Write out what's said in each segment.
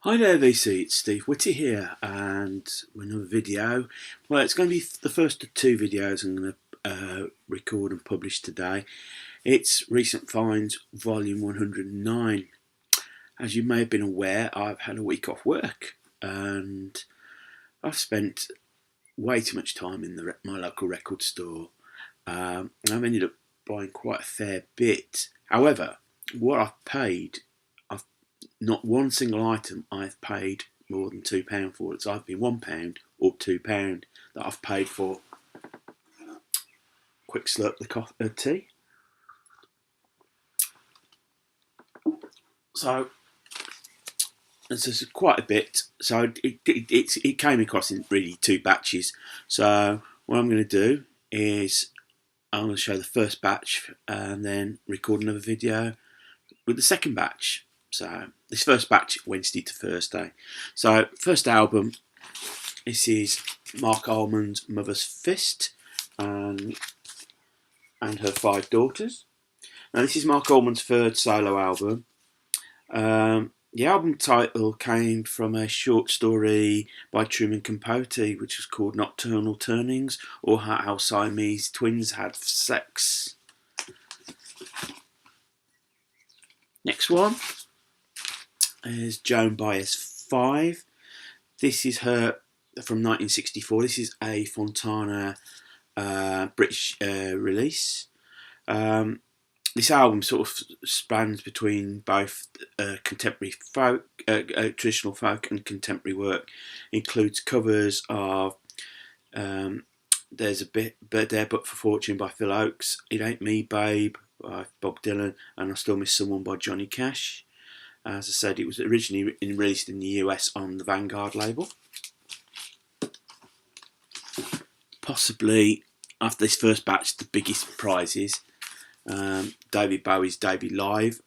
Hi there VC, it's Steve Whitty here and another video. Well, it's going to be the first of two videos I'm going to record and publish today. It's Recent Finds Volume 109. As you may have been aware, I've had a week off work and I've spent way too much time in my local record store. I've ended up buying quite a fair bit. However, what I've paid, not one single item I've paid more than £2 for. It's either been £1 or £2 that I've paid for. Quick slurp the tea. So this is quite a bit. So it came across in really two batches. So what I'm going to do is I'm going to show the first batch and then record another video with the second batch. So this first batch, Wednesday to Thursday. So first album, this is Marc Almond's Mother's Fist and her five daughters. Now this is Marc Almond's third solo album. The album title came from a short story by Truman Capote, which was called Nocturnal Turnings, or How Siamese Twins Had Sex. Next one is Joan Baez 5. This is her from 1964. This is a Fontana British release. This album sort of spans between both contemporary folk, traditional folk, and contemporary work. Includes covers of There's a Bit There But for Fortune by Phil Oakes, It Ain't Me Babe by Bob Dylan, and I Still Miss Someone by Johnny Cash. As I said, it was originally released in the US on the Vanguard label. Possibly, after this first batch, the biggest prizes. David Bowie's Debut Live,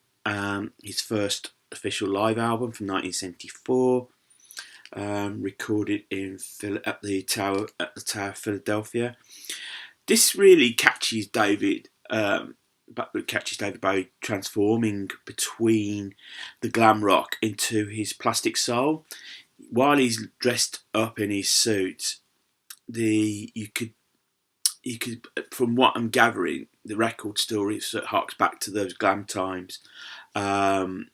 his first official live album from 1974, recorded at the Tower of Philadelphia. This really catches David Bowie transforming between the glam rock into his plastic soul. While he's dressed up in his suit, you could, from what I'm gathering, the record story harks back to those glam times. The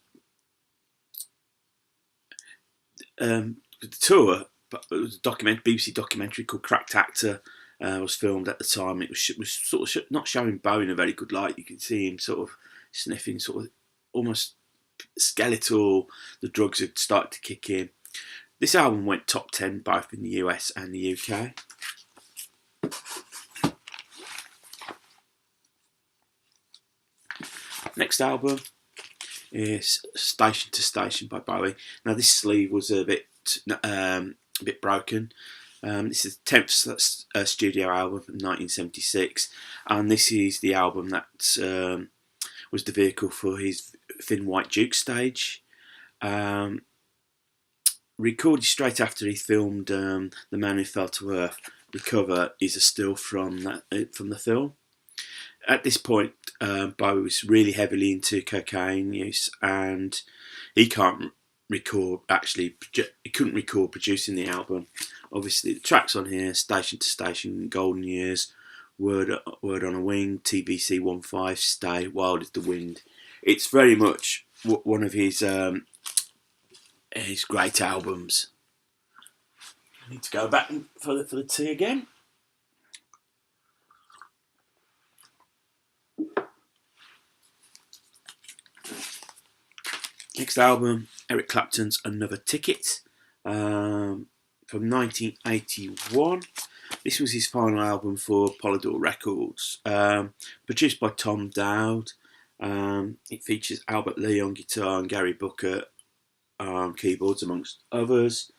tour, it was a BBC documentary called Cracked Actor. Was filmed at the time. It was sort of not showing Bowie in a very good light. You could see him sort of sniffing, sort of almost skeletal. The drugs had started to kick in. This album went top 10 both in the US and the UK. Next album is Station to Station by Bowie. Now this sleeve was a bit broken. This is the 10th studio album from 1976, and this is the album that was the vehicle for his Thin White Duke stage. Recorded straight after he filmed The Man Who Fell to Earth. The cover is a still from the film. At this point, Bowie was really heavily into cocaine use, and he couldn't record producing the album. Obviously, the tracks on here: Station to Station, Golden Years, Word on a Wing, TBC 15, Stay, Wild is the Wind. It's very much one of his great albums. I need to go back for the tea again. Next album, Eric Clapton's Another Ticket, from 1981. This was his final album for Polydor Records, produced by Tom Dowd. It features Albert Lee on guitar and Gary Booker on keyboards, amongst others.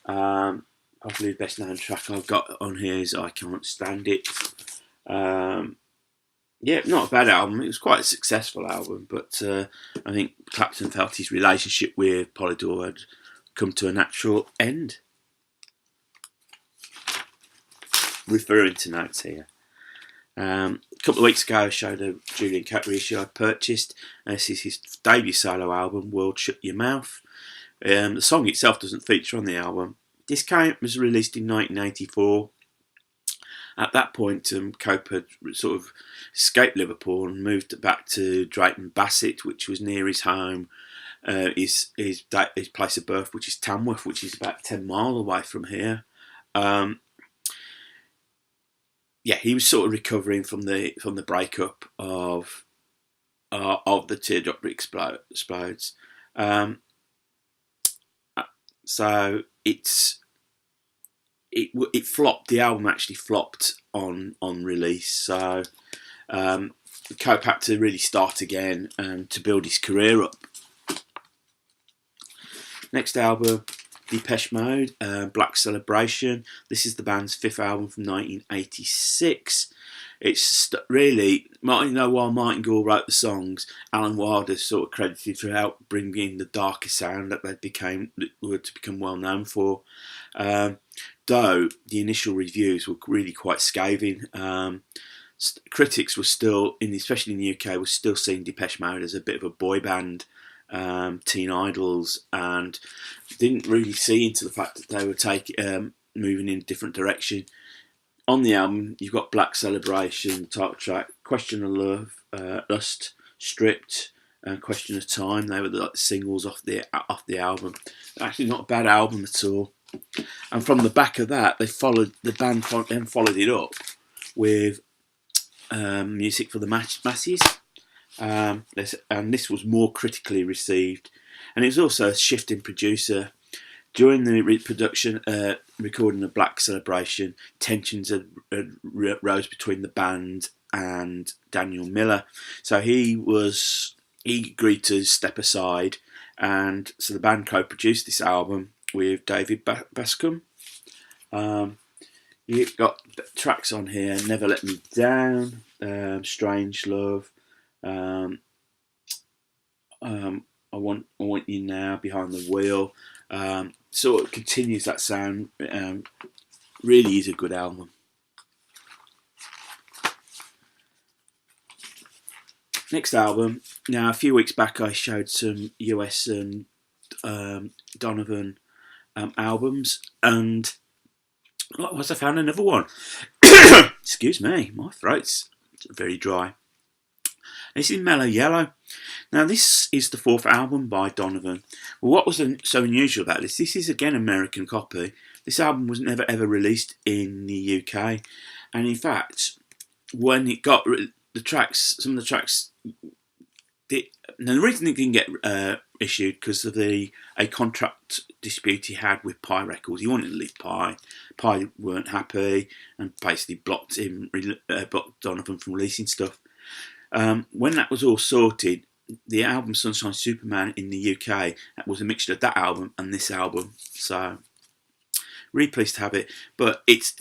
Probably the best known track I've got on here is I Can't Stand It. Yeah, not a bad album. It was quite a successful album, but I think Clapton felt his relationship with Polydor had come to a natural end. Referring to notes here. A couple of weeks ago, I showed a Julian Cat reissue I purchased. This is his debut solo album, World Shut Your Mouth. The song itself doesn't feature on the album. This was released in 1984. At that point, Cope had sort of escaped Liverpool and moved back to Drayton Bassett, which was near his home, his place of birth, which is Tamworth, which is about 10 miles away from here. He was sort of recovering from the breakup of the Teardrop Explodes. So it flopped. The album actually flopped on release. So Cope had to really start again to build his career up. Next album, Depeche Mode, Black Celebration. This is the band's fifth album from 1986. It's really, while Martin Gore wrote the songs, Alan Wilder sort of credited for help bringing the darker sound that were to become well known for. Though the initial reviews were really quite scathing. Critics were still, especially in the UK, were still seeing Depeche Mode as a bit of a boy band, teen idols, and didn't really see into the fact that they were moving in a different direction. On the album, you've got Black Celebration, title track, Question of Love, Lust, Stripped, and Question of Time. They were the singles off the album. Actually, not a bad album at all. And from the back of that, the band followed it up with Music for the Masses. And this was more critically received, and it was also a shift in producer. During the recording of Black Celebration, tensions had rose between the band and Daniel Miller, so he agreed to step aside, and so the band co-produced this album with David Bascombe. You've got tracks on here: Never Let Me Down, Strange Love, I want You Now, Behind the Wheel. Sort of continues that sound. Really is a good album. Next album. Now, a few weeks back, I showed some US and Donovan albums, and I found another one. Excuse me, my throat's very dry. This is Mellow Yellow. Now, this is the fourth album by Donovan. Well, what was so unusual about this? This is again American copy. This album was never ever released in the UK, and in fact, when it got the tracks, some of the tracks, the reason it didn't get issued because of a contract dispute he had with Pye Records. He wanted to leave Pye. Pye weren't happy and basically blocked Donovan from releasing stuff. When that was all sorted, the album Sunshine Superman in the UK was a mixture of that album and this album. So, really pleased to have it. But it's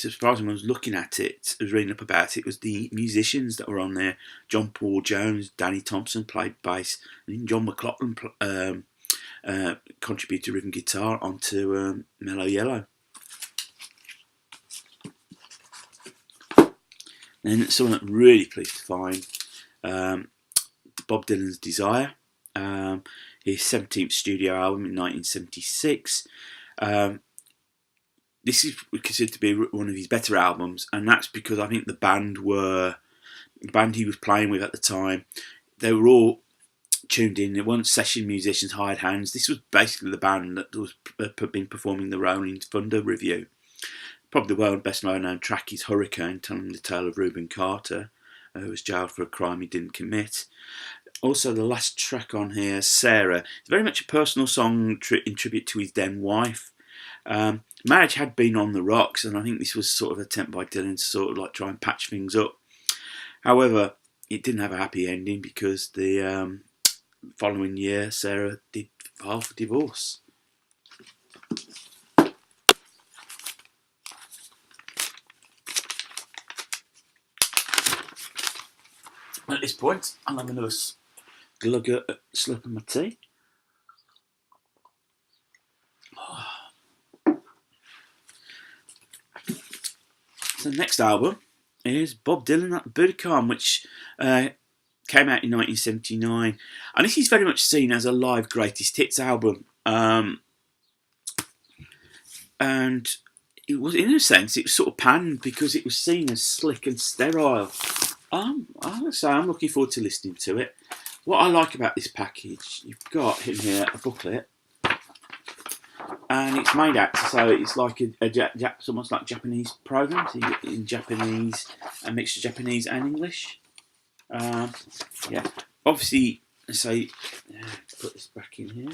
as far as I was looking at it, I was reading up about it, was the musicians that were on there. John Paul Jones, Danny Thompson played bass, and John McLaughlin contributed rhythm guitar onto Mellow Yellow. And someone I'm really pleased to find, Bob Dylan's Desire, his 17th studio album in 1976. This is considered to be one of his better albums, and that's because I think the band he was playing with at the time, they were all tuned in. They weren't session musicians, hired hands. This was basically the band that was been performing the Rolling Thunder Revue. Probably the best known track is Hurricane, telling the tale of Reuben Carter, who was jailed for a crime he didn't commit. Also, the last track on here, Sarah, it's very much a personal song in tribute to his then wife. Marriage had been on the rocks, and I think this was sort of an attempt by Dylan to sort of like try and patch things up. However, it didn't have a happy ending because the following year, Sarah did file for divorce. At this point, I'm having another slurp of my tea. So the next album is Bob Dylan at Budokan, which came out in 1979, and this is very much seen as a live greatest hits album. And it was, in a sense, it was sort of panned because it was seen as slick and sterile. I'll say I'm looking forward to listening to it. What I like about this package, you've got in here a booklet, and it's made out so it's like almost like Japanese programs in Japanese, a mixture of Japanese and English. Yeah, obviously, so put this back in here.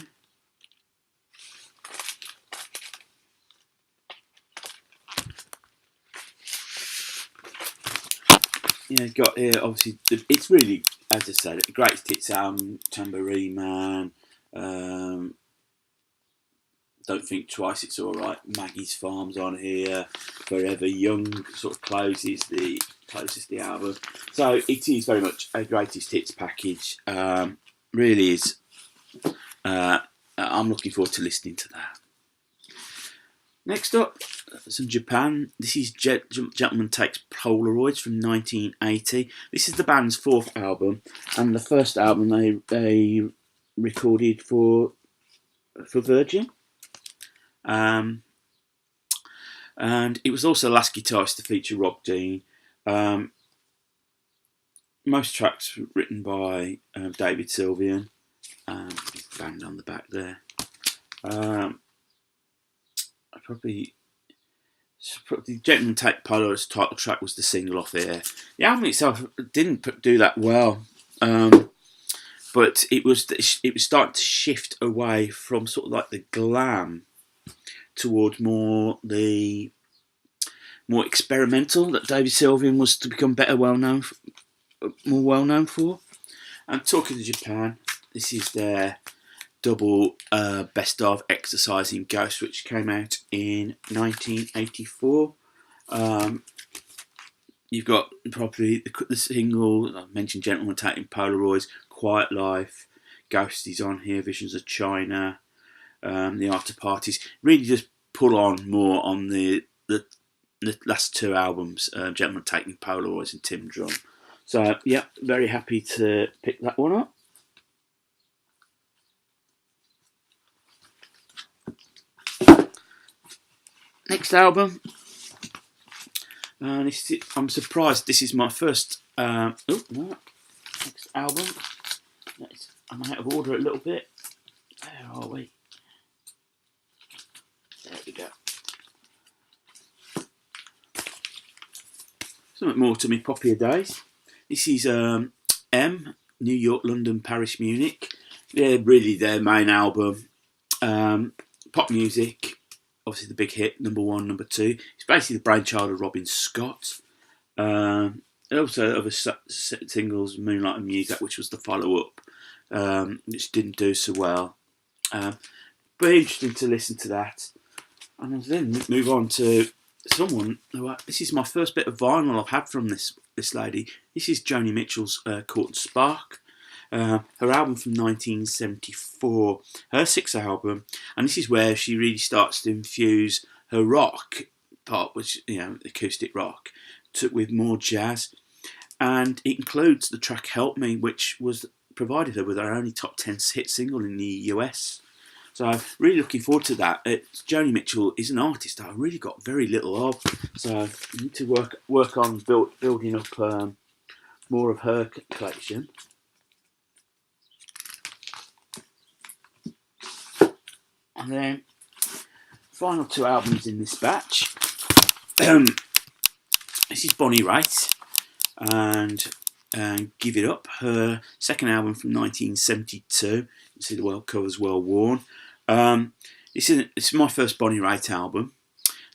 Yeah, got here obviously. It's really, as I said, the greatest hits album, Tambourine Man. Don't Think Twice, It's Alright. Maggie's Farm's on here. Forever Young sort of closes the album. So it is very much a greatest hits package. Really is. I'm looking forward to listening to that. Next up, some Japan. This is Gentleman Takes Polaroids from 1980. This is the band's fourth album, and the first album they recorded for Virgin. And it was also the last guitarist to feature Rob Dean. Most tracks were written by David Sylvian. Band on the back there. Probably Gentleman Take Polaroid's title track was the single off here. The album itself didn't do that well, but it was starting to shift away from sort of like the glam towards more experimental that David Sylvian was to become more well known for. And talking to Japan, this is their double best of Exercising Ghost, which came out in 1984. You've got probably the single I mentioned, Gentleman Taking Polaroids, Quiet Life, Ghost is on here, Visions of China, The After Parties. Really just pull on more on the last two albums, Gentleman Taking Polaroids and Tim Drum. So yeah, very happy to pick that one up. Next album, and I'm surprised this is my first. Next album. I'm out of order a little bit. Where are we? There we go. Something more to me popular days. This is M, New York, London, Paris, Munich. They're really their main album. Pop music. Obviously the big hit, number one, number two. It's basically the brainchild of Robin Scott. And also other singles, Moonlight and Music, which was the follow-up, which didn't do so well. But interesting to listen to that. And then move on to someone who, this is my first bit of vinyl I've had from this lady. This is Joni Mitchell's Court and Spark. Her album from 1974, her sixth album, and this is where she really starts to infuse her rock part, which, acoustic rock, with more jazz, and it includes the track Help Me, which was provided her with her only top 10 hit single in the US. So I'm really looking forward to that. Joni Mitchell is an artist that I really got very little of, so I need to work on building up more of her collection. And then, final two albums in this batch. This is Bonnie Raitt and Give It Up, her second album from 1972. You can see the world cover's well worn. It's my first Bonnie Raitt album.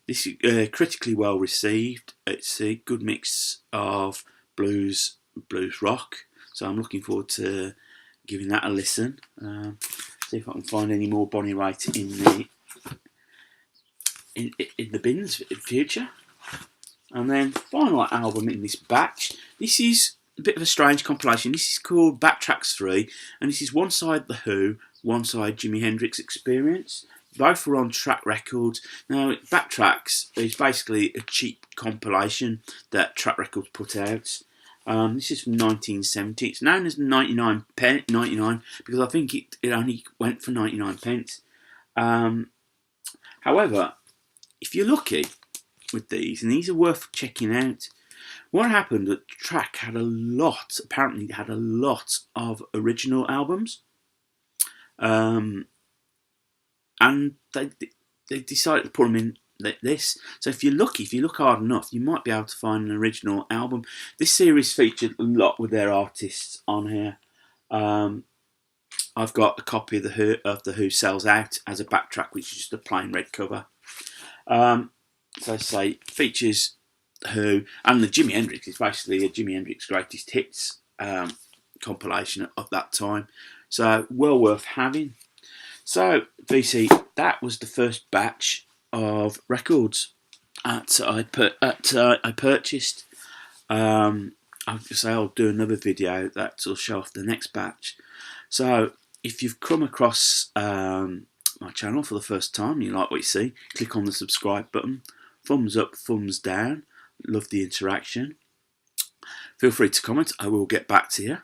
This is critically well received. It's a good mix of blues rock. So I'm looking forward to giving that a listen. See if I can find any more Bonnie Raitt in the bins in future. And then final album in this batch. This is a bit of a strange compilation. This is called Backtracks 3, and this is one side The Who, one side Jimi Hendrix Experience. Both were on Track Records. Now, Backtracks is basically a cheap compilation that Track Records put out. This is from 1970. It's known as 99 because I think it only went for 99 pence. However, if you're lucky with these, and these are worth checking out, what happened, that track had apparently had a lot of original albums. And they decided to put them in this. So if you're lucky, if you look hard enough, you might be able to find an original album. This series featured a lot with their artists on here. I've got a copy of the Who Sells Out as a backtrack, which is just a plain red cover. So I say features Who and the Jimi Hendrix. It's basically a Jimi Hendrix greatest hits compilation of that time. So well worth having. So VC, that was the first batch of records I purchased. I'll do another video that will show off the next batch. So if you've come across my channel for the first time and you like what you see, click on the subscribe button. Thumbs up, thumbs down. Love the interaction. Feel free to comment. I will get back to you.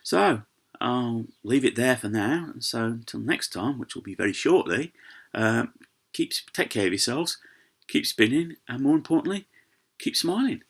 So I'll leave it there for now. So until next time, which will be very shortly, take care of yourselves, keep spinning, and more importantly, keep smiling.